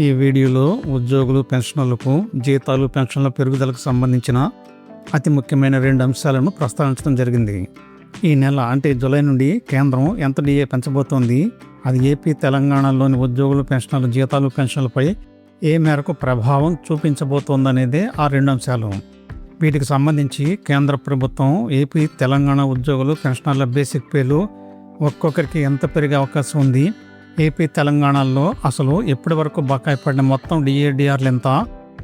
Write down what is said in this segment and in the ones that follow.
ఈ వీడియోలో ఉద్యోగులు, పెన్షనర్లకు జీతాలు, పెన్షన్ల పెరుగుదలకు సంబంధించిన అతి ముఖ్యమైన 2 అంశాలను ప్రస్తావించడం జరిగింది. ఈ నెల అంటే జూలై నుండి కేంద్రం ఎంత డిఏ పెంచబోతోంది, అది ఏపీ, తెలంగాణలోని ఉద్యోగులు, పెన్షనర్ల జీతాలు, పెన్షన్లపై ఏ మేరకు ప్రభావం చూపించబోతోందనేదే ఆ 2 అంశాలు. వీటికి సంబంధించి కేంద్ర ప్రభుత్వం ఏపీ, తెలంగాణ ఉద్యోగులు, పెన్షనర్ల బేసిక్ పేలు ఒక్కొక్కరికి ఎంత పెరిగే అవకాశం ఉంది, ఏపీ, తెలంగాణలో అసలు ఎప్పటి వరకు బకాయి పడిన మొత్తం డిఏడిఆర్లు ఎంత,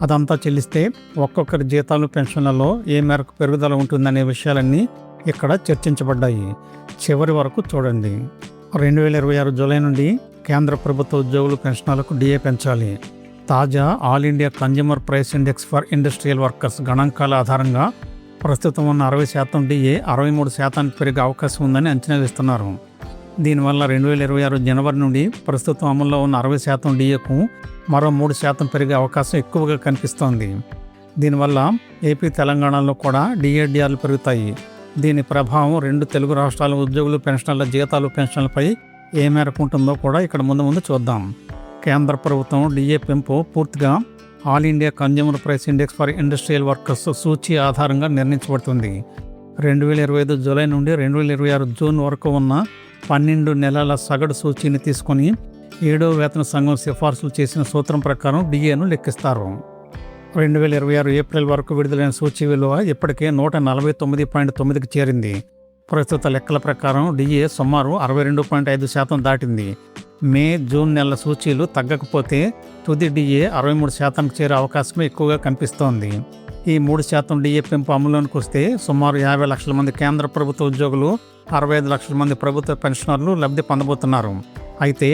అదంతా చెల్లిస్తే ఒక్కొక్కరి జీతాలు, పెన్షన్లలో ఏ మేరకు పెరుగుదల ఉంటుందనే విషయాలన్నీ ఇక్కడ చర్చించబడ్డాయి. చివరి వరకు చూడండి. 2026 జూలై నుండి కేంద్ర ప్రభుత్వ ఉద్యోగులు, పెన్షనర్లకు డిఏ పెంచాలి. తాజా all India consumer price index for industrial workers గణాంకాల ఆధారంగా ప్రస్తుతం ఉన్న 60% డిఏ 63% పెరిగే అవకాశం ఉందని అంచనా వేస్తున్నారు. దీనివల్ల 2026 జనవరి నుండి ప్రస్తుతం అమల్లో ఉన్న 60% డిఏకు మరో 3% పెరిగే అవకాశం ఎక్కువగా కనిపిస్తోంది. దీనివల్ల ఏపీ, తెలంగాణలో కూడా డిఏడిఆర్లు పెరుగుతాయి. దీని ప్రభావం 2 తెలుగు రాష్ట్రాల ఉద్యోగులు, పెన్షనర్ల జీతాలు, పెన్షన్లపై ఏ మేరకు ఉంటుందో కూడా ఇక్కడ ముందు చూద్దాం. కేంద్ర ప్రభుత్వం డిఏ పెంపు పూర్తిగా all India consumer price index for industrial workers సూచీ ఆధారంగా నిర్ణయించబడుతుంది. 2025 జూలై నుండి 2026 జూన్ వరకు ఉన్న 12 నెలల సగటు సూచీని తీసుకొని 7వ వేతన సంఘం సిఫార్సులు చేసిన సూత్రం ప్రకారం డిఏను లెక్కిస్తారు. 2026 ఏప్రిల్ వరకు విడుదలైన సూచీ విలువ ఇప్పటికే 149.9కి చేరింది. ప్రస్తుత లెక్కల ప్రకారం డిఏ సుమారు 62.5% దాటింది. మే, జూన్ నెలల సూచీలు తగ్గకపోతే తుది డిఏ 63%కి చేరే అవకాశం ఎక్కువగా కనిపిస్తోంది. ఈ 3% డిఏ పెంపు అమలులోకి వస్తే సుమారు 50 లక్షల మంది కేంద్ర ప్రభుత్వ ఉద్యోగులు, 65 లక్షల మంది ప్రభుత్వ పెన్షనర్లు లబ్ధి పొందబోతున్నారు. అయితే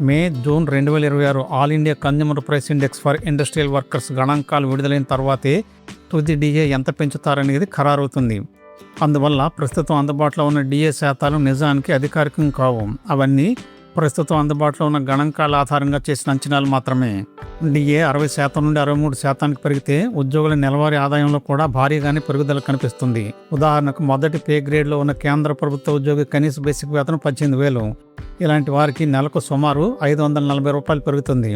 May, June 2026 all India consumer price index for industrial workers గణాంకాలు విడుదలైన తర్వాతే తుది డిఏ ఎంత పెంచుతారనేది ఖరారవుతుంది. అందువల్ల ప్రస్తుతం అందుబాటులో ఉన్న డిఏ శాతాలు నిజానికి అధికారికం కావు. అవన్నీ ప్రస్తుతం అందుబాటులో ఉన్న గణాంకాల ఆధారంగా చేసిన అంచనాలు మాత్రమే. డిఏ 60% నుండి 63%కి పెరిగితే ఉద్యోగుల నెలవారీ ఆదాయంలో కూడా భారీగానే పెరుగుదల కనిపిస్తుంది. ఉదాహరణకు మొదటి పే గ్రేడ్లో ఉన్న కేంద్ర ప్రభుత్వ ఉద్యోగి కనీస బేసిక్ వేతనం 18,000. ఇలాంటి వారికి నెలకు సుమారు 540 రూపాయలు పెరుగుతుంది.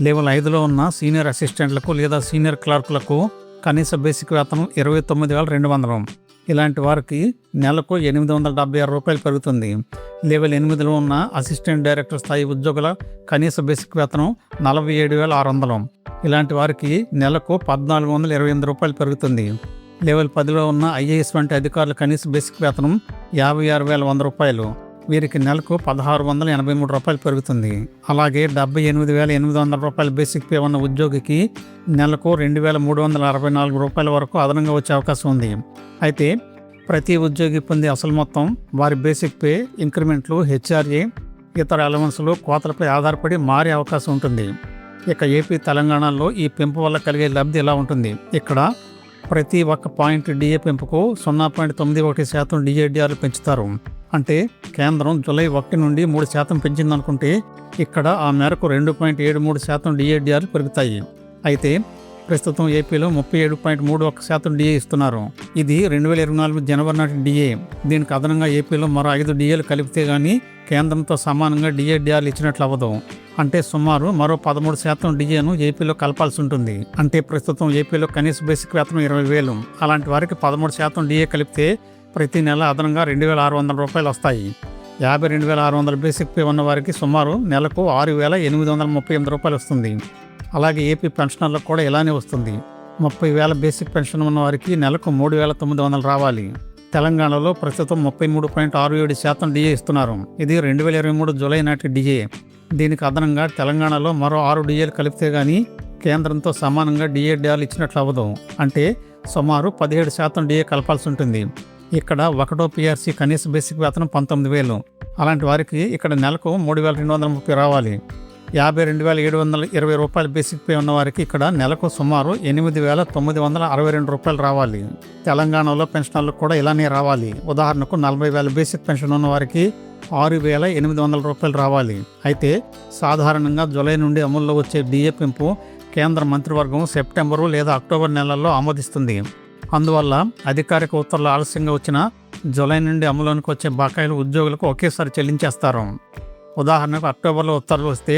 లెవెల్ 5లో ఉన్న సీనియర్ అసిస్టెంట్లకు లేదా సీనియర్ క్లర్కులకు కనీస బేసిక్ వేతనం 29,200. ఇలాంటి వారికి నెలకు 876 రూపాయలు పెరుగుతుంది. లెవెల్ 8లో ఉన్న అసిస్టెంట్ డైరెక్టర్ స్థాయి ఉద్యోగుల కనీస బేసిక్ వేతనం 47,600. ఇలాంటి వారికి నెలకు 1,428 రూపాయలు పెరుగుతుంది. లెవెల్ 10లో ఉన్న ఐఏఎస్ వంటి అధికారుల కనీస బేసిక్ వేతనం 56,100 రూపాయలు. వీరికి నెలకు 1,683 రూపాయలు పెరుగుతుంది. అలాగే 78,800 రూపాయల బేసిక్ పే ఉన్న ఉద్యోగికి నెలకు 2,364 రూపాయల వరకు అదనంగా వచ్చే అవకాశం ఉంది. అయితే ప్రతి ఉద్యోగి పొందే అసలు మొత్తం వారి బేసిక్ పే, ఇంక్రిమెంట్లు, హెచ్ఆర్ఏ, ఇతర అలవెన్సులు, కోతలపై ఆధారపడి మారే అవకాశం ఉంటుంది. ఇక ఏపీ, తెలంగాణలో ఈ పెంపు వల్ల కలిగే లబ్ధి ఎలా ఉంటుంది? ఇక్కడ ప్రతి ఒక్క పాయింట్ డిఏ పెంపుకు 0.91% డిఏడిఆర్లు పెంచుతారు. అంటే కేంద్రం జూలై 1 నుండి 3% పెంచిందనుకుంటే ఇక్కడ ఆ మేరకు 2.73% డిఏడిఆర్లు పెరుగుతాయి. అయితే ప్రస్తుతం ఏపీలో 37.31% డిఏ ఇస్తున్నారు. ఇది 2024 జనవరి నాటి డిఏ. దీనికి అదనంగా ఏపీలో మరో 5 డిఏలు కలిపితే గానీ కేంద్రంతో సమానంగా డిఏడిఆర్లు ఇచ్చినట్లు అవ్వదు. అంటే సుమారు మరో 13% డిఏను ఏపీలో కలపాల్సి ఉంటుంది. అంటే ప్రస్తుతం ఏపీలో కనీస బేసిక్ వేతనం 20,000. అలాంటి వారికి 13% డిఏ కలిపితే ప్రతి నెల అదనంగా 2,600 రూపాయలు వస్తాయి. 52,600 బేసిక్ పే ఉన్న వారికి సుమారు నెలకు 6,838 రూపాయలు వస్తుంది. అలాగే ఏపీ పెన్షనర్లకు కూడా ఇలానే వస్తుంది. 30,000 బేసిక్ పెన్షన్ ఉన్న వారికి నెలకు 3,900 రావాలి. తెలంగాణలో ప్రస్తుతం 33.67% డిఏ ఇస్తున్నారు. ఇది 2023 జూలై నాటి డిఏ. దీనికి అదనంగా తెలంగాణలో మరో 6 డిఏలు కలిపితే గానీ కేంద్రంతో సమానంగా డిఏడిఆర్లు ఇచ్చినట్లు అవ్వదు. అంటే సుమారు 17% డిఏ కలపాల్సి ఉంటుంది. ఇక్కడ 1వ పిఆర్సీ కనీస బేసిక్ వేతనం 19,000. అలాంటి వారికి ఇక్కడ నెలకు 3,230 రావాలి. 52,720 రూపాయల బేసిక్ పే ఉన్న వారికి ఇక్కడ నెలకు సుమారు 8,962 రూపాయలు రావాలి. తెలంగాణలో పెన్షనర్లకు కూడా ఇలానే రావాలి. ఉదాహరణకు 40,000 బేసిక్ పెన్షన్ ఉన్న వారికి 6,800 రూపాయలు రావాలి. అయితే సాధారణంగా జూలై నుండి అమల్లో వచ్చే డిఏ పెంపు కేంద్ర మంత్రివర్గం సెప్టెంబరు లేదా అక్టోబర్ నెలల్లో ఆమోదిస్తుంది. అందువల్ల అధికారిక ఉత్తర్వులు ఆలస్యంగా వచ్చిన జూలై నుండి అమలులోకి వచ్చే బకాయిలు ఉద్యోగులకు ఒకేసారి చెల్లించేస్తారు. ఉదాహరణకు అక్టోబర్లో ఉత్తర్వులు వస్తే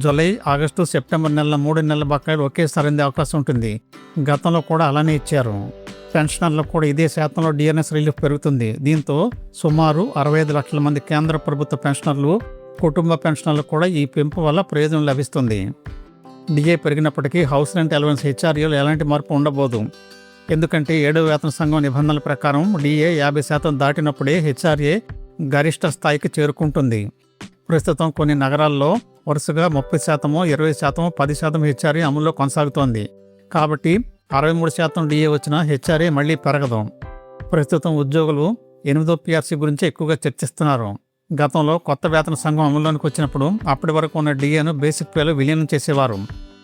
జూలై, ఆగస్టు, సెప్టెంబర్ నెలల 3 నెలల బకాయిలు ఒకేసారి అందే అవకాశం ఉంటుంది. గతంలో కూడా అలానే ఇచ్చారు. పెన్షనర్లకు కూడా ఇదే శాతంలో డిఎన్ఎస్ రిలీఫ్ పెరుగుతుంది. దీంతో సుమారు 65 లక్షల మంది కేంద్ర ప్రభుత్వ పెన్షనర్లు, కుటుంబ పెన్షనర్లకు కూడా ఈ పెంపు వల్ల ప్రయోజనం లభిస్తుంది. డిఏ పెరిగినప్పటికీ హౌస్ రెంట్ అలవెన్స్ హెచ్ఆర్ఏలో ఎలాంటి మార్పు ఉండబోదు. ఎందుకంటే 7వ వేతన సంఘం నిబంధనల ప్రకారం డిఏ 50% దాటినప్పుడే హెచ్ఆర్ఏ గరిష్ట స్థాయికి చేరుకుంటుంది. ప్రస్తుతం కొన్ని నగరాల్లో వరుసగా 30%, 20%, 10% హెచ్ఆర్ఏ అమల్లో కొనసాగుతోంది. కాబట్టి 63% డిఏ వచ్చినా హెచ్ఆర్ఏ మళ్లీ పెరగదు. ప్రస్తుతం ఉద్యోగులు 8వ పిఆర్సీ గురించి ఎక్కువగా చర్చిస్తున్నారు. గతంలో కొత్త వేతన సంఘం అమల్లోకి వచ్చినప్పుడు అప్పటి వరకు ఉన్న డిఏను బేసిక్ పేలో విలీనం చేసేవారు.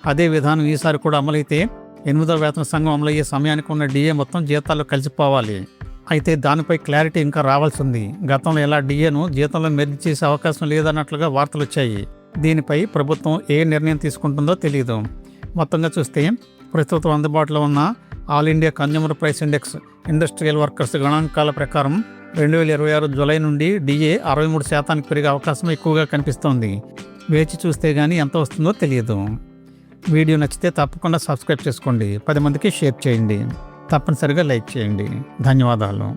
అదే విధానం ఈసారి కూడా అమలైతే 8వ వేతన సంఘం అమలయ్యే సమయానికి ఉన్న డిఏ మొత్తం జీతాల్లో కలిసిపోవాలి. అయితే దానిపై క్లారిటీ ఇంకా రావాల్సి ఉంది. గతంలో ఇలా డిఏను జీతంలో మెర్జ్ చేసే అవకాశం లేదన్నట్లుగా వార్తలు వచ్చాయి. దీనిపై ప్రభుత్వం ఏ నిర్ణయం తీసుకుంటుందో తెలియదు. మొత్తంగా చూస్తే ప్రస్తుతం అందుబాటులో ఉన్న all India consumer price index industrial workers గణాంకాల ప్రకారం 2026 జూలై నుండి డిఏ 63% పెరిగే అవకాశం ఎక్కువగా కనిపిస్తోంది. వేచి చూస్తే గానీ ఎంత వస్తుందో తెలియదు. వీడియో నచ్చితే తప్పకుండా సబ్స్క్రైబ్ చేసుకోండి. 10 మందికి షేర్ చేయండి. తప్పనిసరిగా లైక్ చేయండి. ధన్యవాదాలు.